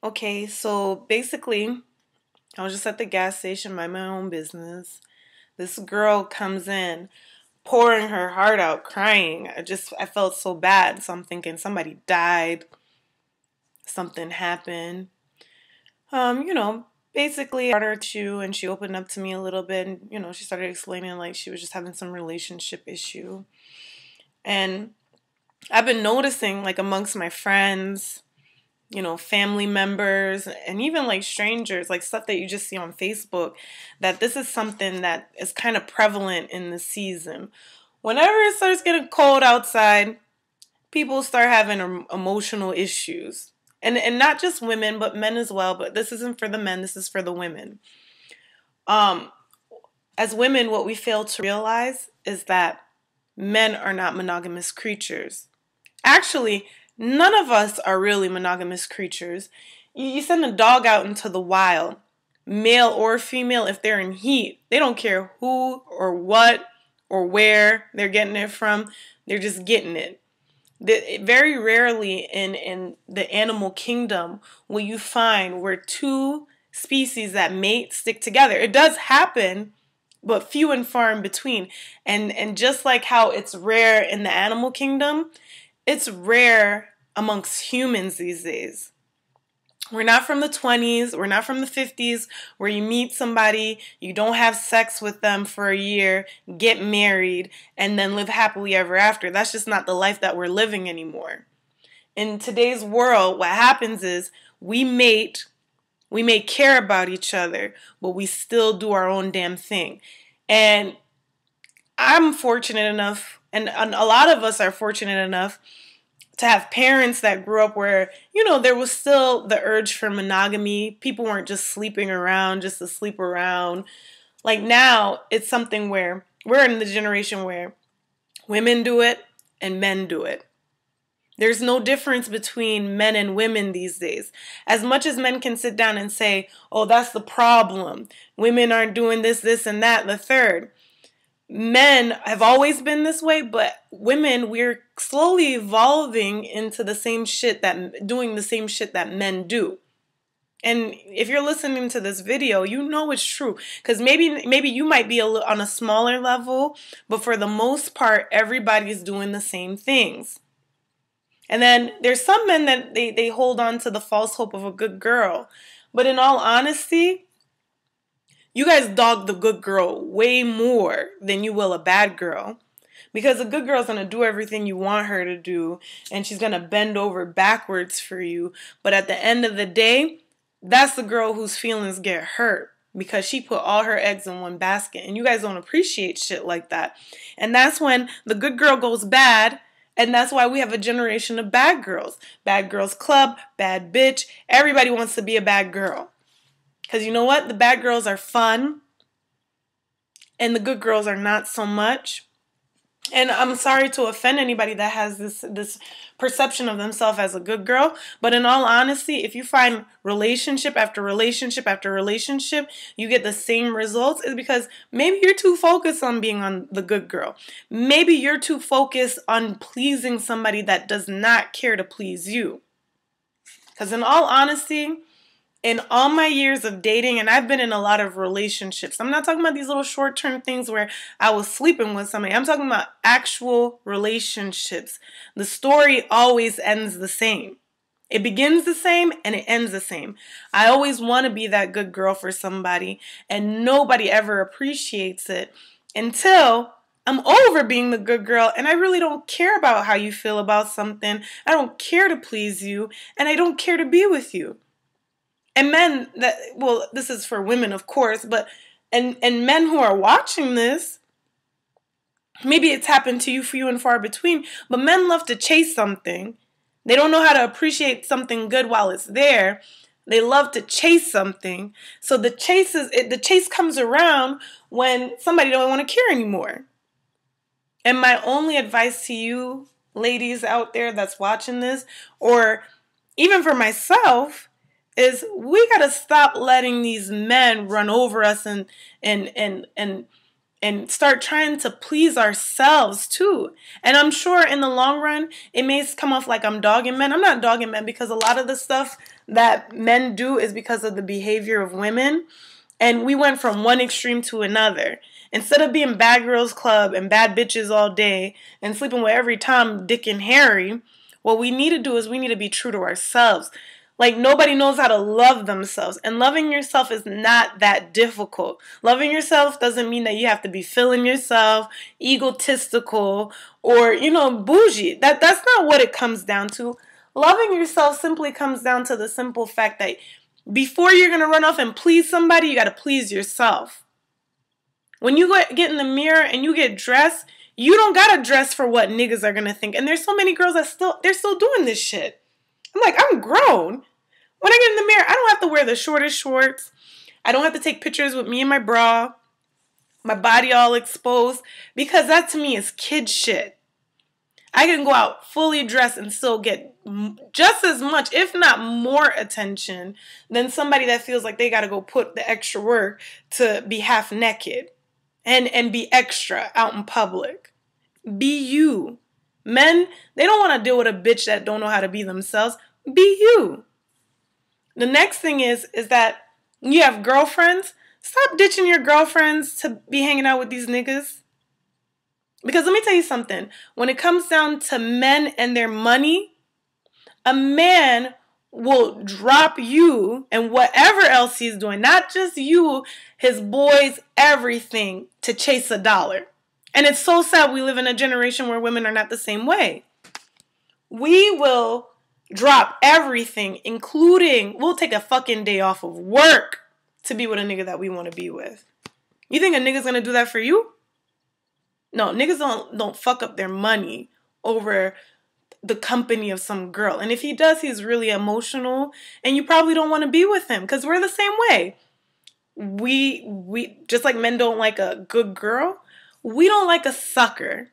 Okay, so basically, I was just at the gas station, mind my own business. This girl comes in, pouring her heart out, crying. I felt so bad. So I'm thinking somebody died, something happened. You know, basically, I brought her to, and she opened up to me a little bit, and she started explaining like she was just having some relationship issue. And I've been noticing, like, amongst my friends, family members, and even like strangers, like stuff that you just see on Facebook, that this is something that is kind of prevalent in the season. Whenever it starts getting cold outside, people start having emotional issues. And not just women, but men as well. But this isn't for the men, this is for the women. Um, as women, what we fail to realize is that men are not monogamous creatures. Actually, none of us are really monogamous creatures. You send a dog out into the wild, male or female, if they're in heat, they don't care who or what or where they're getting it from. They're just getting it. Very rarely in the animal kingdom will you find where two species that mate stick together. It does happen, but few and far in between. And just like how it's rare in the animal kingdom, it's rare amongst humans these days. We're not from the 20s, we're not from the 50s, where you meet somebody, you don't have sex with them for a year, get married, and then live happily ever after. That's just not the life that we're living anymore. In today's world, what happens is we mate, we may care about each other, but we still do our own damn thing. And I'm fortunate enough, and a lot of us are fortunate enough to have parents that grew up where, there was still the urge for monogamy. People weren't just sleeping around just to sleep around. Like now, it's something where we're in the generation where women do it and men do it. There's no difference between men and women these days. As much as men can sit down and say, oh, that's the problem. Women aren't doing this, this, and that, the third. Men have always been this way, but women, we're slowly evolving into doing the same shit that men do. And if you're listening to this video, you know it's true. Because maybe you might be on a smaller level, but for the most part, everybody's doing the same things. And then there's some men that they hold on to the false hope of a good girl. But in all honesty, you guys dog the good girl way more than you will a bad girl. Because a good girl's going to do everything you want her to do, and she's going to bend over backwards for you. But at the end of the day, that's the girl whose feelings get hurt because she put all her eggs in one basket. And you guys don't appreciate shit like that. And that's when the good girl goes bad, and that's why we have a generation of bad girls. Bad girls club, bad bitch. Everybody wants to be a bad girl. Because you know what? The bad girls are fun, and the good girls are not so much. And I'm sorry to offend anybody that has this perception of themselves as a good girl, but in all honesty, if you find relationship after relationship after relationship, you get the same results, is because maybe you're too focused on being on the good girl. Maybe you're too focused on pleasing somebody that does not care to please you. Because in all honesty, in all my years of dating, and I've been in a lot of relationships, I'm not talking about these little short-term things where I was sleeping with somebody. I'm talking about actual relationships. The story always ends the same. It begins the same and it ends the same. I always want to be that good girl for somebody, and nobody ever appreciates it until I'm over being the good girl and I really don't care about how you feel about something. I don't care to please you, and I don't care to be with you. And men this is for women, of course, but and men who are watching this, maybe it's happened to you, few and far between, but men love to chase something. They don't know how to appreciate something good while it's there. They love to chase something. So the chase comes around when somebody don't want to care anymore. And my only advice to you ladies out there that's watching this, or even for myself, is we gotta stop letting these men run over us and and start trying to please ourselves too. And I'm sure in the long run, it may come off like I'm dogging men. I'm not dogging men, because a lot of the stuff that men do is because of the behavior of women. And we went from one extreme to another. Instead of being bad girls club and bad bitches all day and sleeping with every Tom, Dick, and Harry, what we need to do is we need to be true to ourselves. Like, nobody knows how to love themselves. And loving yourself is not that difficult. Loving yourself doesn't mean that you have to be feeling yourself, egotistical, or, bougie. That's not what it comes down to. Loving yourself simply comes down to the simple fact that before you're going to run off and please somebody, you got to please yourself. When you get in the mirror and you get dressed, you don't got to dress for what niggas are going to think. And there's so many girls that they're still doing this shit. I'm like, I'm grown. When I get in the mirror, I don't have to wear the shortest shorts. I don't have to take pictures with me and my bra, my body all exposed, because that to me is kid shit. I can go out fully dressed and still get just as much, if not more, attention than somebody that feels like they got to go put the extra work to be half naked and be extra out in public. Be you. Men, they don't want to deal with a bitch that don't know how to be themselves. Be you. The next thing is that you have girlfriends. Stop ditching your girlfriends to be hanging out with these niggas. Because let me tell you something. When it comes down to men and their money, a man will drop you and whatever else he's doing, not just you, his boys, everything, to chase a dollar. And it's so sad we live in a generation where women are not the same way. We will drop everything, including, we'll take a fucking day off of work to be with a nigga that we want to be with. You think a nigga's gonna do that for you? No, niggas don't fuck up their money over the company of some girl. And if he does, he's really emotional, and you probably don't want to be with him, because we're the same way. We just like men don't like a good girl, we don't like a sucker.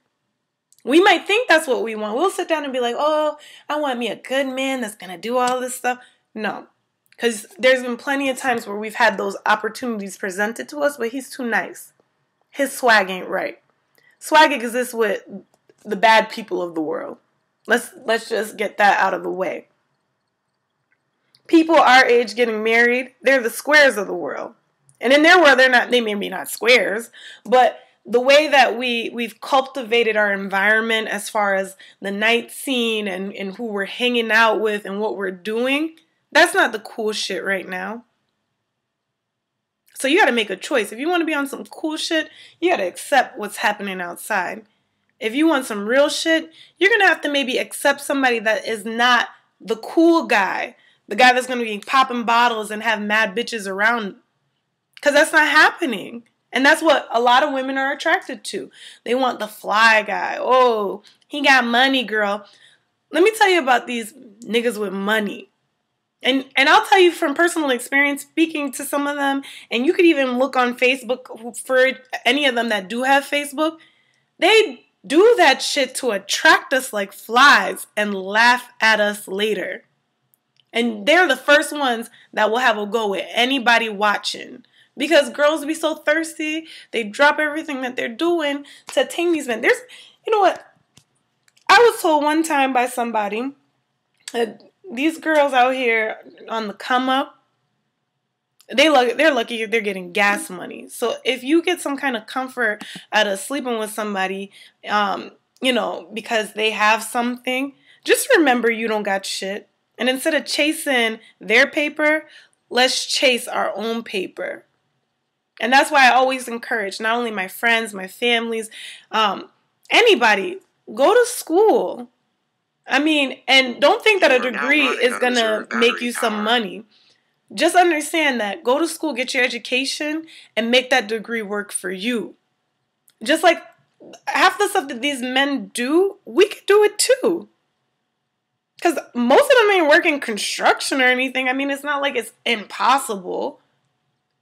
We might think that's what we want. We'll sit down and be like, oh, I want me a good man that's going to do all this stuff. No, because there's been plenty of times where we've had those opportunities presented to us, but he's too nice. His swag ain't right. Swag exists with the bad people of the world. Let's just get that out of the way. People our age getting married, they're the squares of the world. And in their world, they may be not squares, but the way that we've cultivated our environment as far as the night scene and who we're hanging out with and what we're doing, that's not the cool shit right now. So you got to make a choice. If you want to be on some cool shit, you got to accept what's happening outside. If you want some real shit, you're going to have to maybe accept somebody that is not the cool guy, the guy that's going to be popping bottles and have mad bitches around. Because that's not happening. And that's what a lot of women are attracted to. They want the fly guy. Oh, he got money, girl. Let me tell you about these niggas with money. And I'll tell you from personal experience, speaking to some of them, and you could even look on Facebook for any of them that do have Facebook. They do that shit to attract us like flies and laugh at us later. And they're the first ones that will have a go with anybody watching. Because girls be so thirsty, they drop everything that they're doing to attain these men. You know what? I was told one time by somebody that these girls out here on the come up, they're lucky if they're getting gas money. So if you get some kind of comfort out of sleeping with somebody, because they have something, just remember you don't got shit. And instead of chasing their paper, let's chase our own paper. And that's why I always encourage not only my friends, my families, anybody, go to school. I mean, and don't think that a degree is going to make you some money. Just understand that. Go to school, get your education, and make that degree work for you. Just like half the stuff that these men do, we could do it too. Because most of them ain't working construction or anything. I mean, it's not like it's impossible.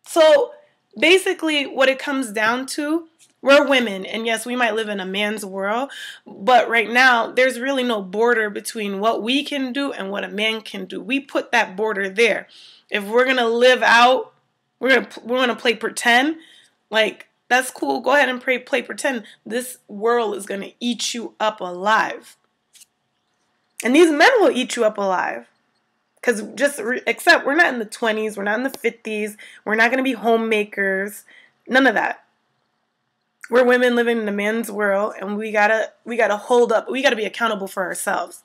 So basically, what it comes down to, we're women, and yes, we might live in a man's world, but right now, there's really no border between what we can do and what a man can do. We put that border there. If we're going to live out, we're gonna play pretend, like, That's cool. Go ahead and play pretend. This world is going to eat you up alive. And these men will eat you up alive. Because except we're not in the 20s, we're not in the 50s, we're not going to be homemakers. None of that. We're women living in a man's world, and we gotta hold up. We gotta be accountable for ourselves.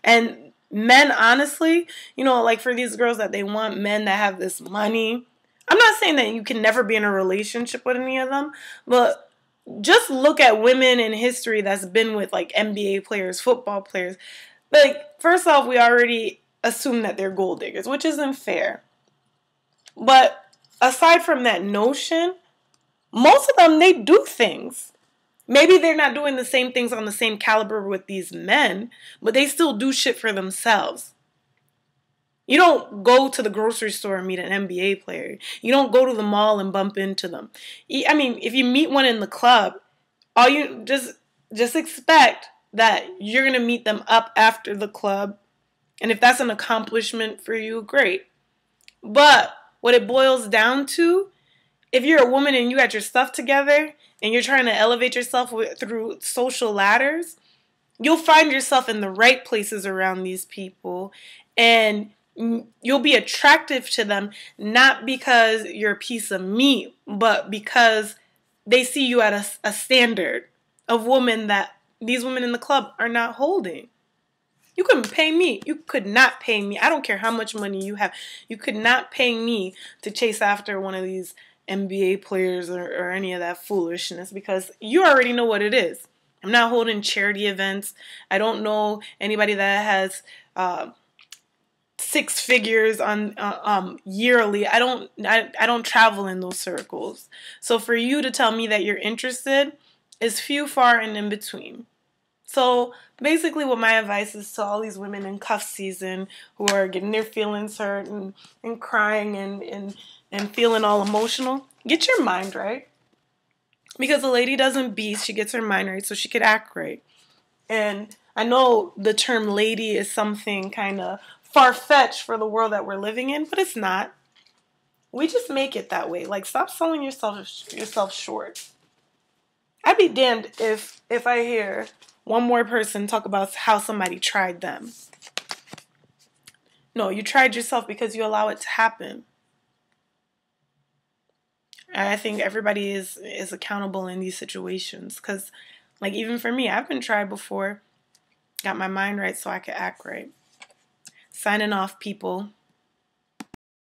And men, honestly, you know, like for these girls that they want men that have this money. I'm not saying that you can never be in a relationship with any of them, but just look at women in history that's been with like NBA players, football players. Like, first off, we already assume that they're gold diggers, which isn't fair. But aside from that notion, most of them, they do things. Maybe they're not doing the same things on the same caliber with these men, but they still do shit for themselves. You don't go to the grocery store and meet an NBA player. You don't go to the mall and bump into them. I mean, if you meet one in the club, all you just expect that you're going to meet them up after the club. And if that's an accomplishment for you, great. But what it boils down to, if you're a woman and you got your stuff together and you're trying to elevate yourself through social ladders, you'll find yourself in the right places around these people, and you'll be attractive to them, not because you're a piece of meat, but because they see you at a standard of woman that these women in the club are not holding. You couldn't pay me. You could not pay me. I don't care how much money you have. You could not pay me to chase after one of these NBA players or any of that foolishness, because you already know what it is. I'm not holding charity events. I don't know anybody that has 6 figures on yearly. I don't travel in those circles. So for you to tell me that you're interested is few, far, and in between. So basically what my advice is to all these women in cuff season who are getting their feelings hurt and crying and feeling all emotional, get your mind right. Because a lady doesn't beat, she gets her mind right so she could act right. And I know the term lady is something kind of far-fetched for the world that we're living in, but it's not. We just make it that way. Like, stop selling yourself short. I'd be damned if I hear one more person talk about how somebody tried them. No, you tried yourself because you allow it to happen. And I think everybody is accountable in these situations. Because, like, even for me, I've been tried before. Got my mind right so I could act right. Signing off, people.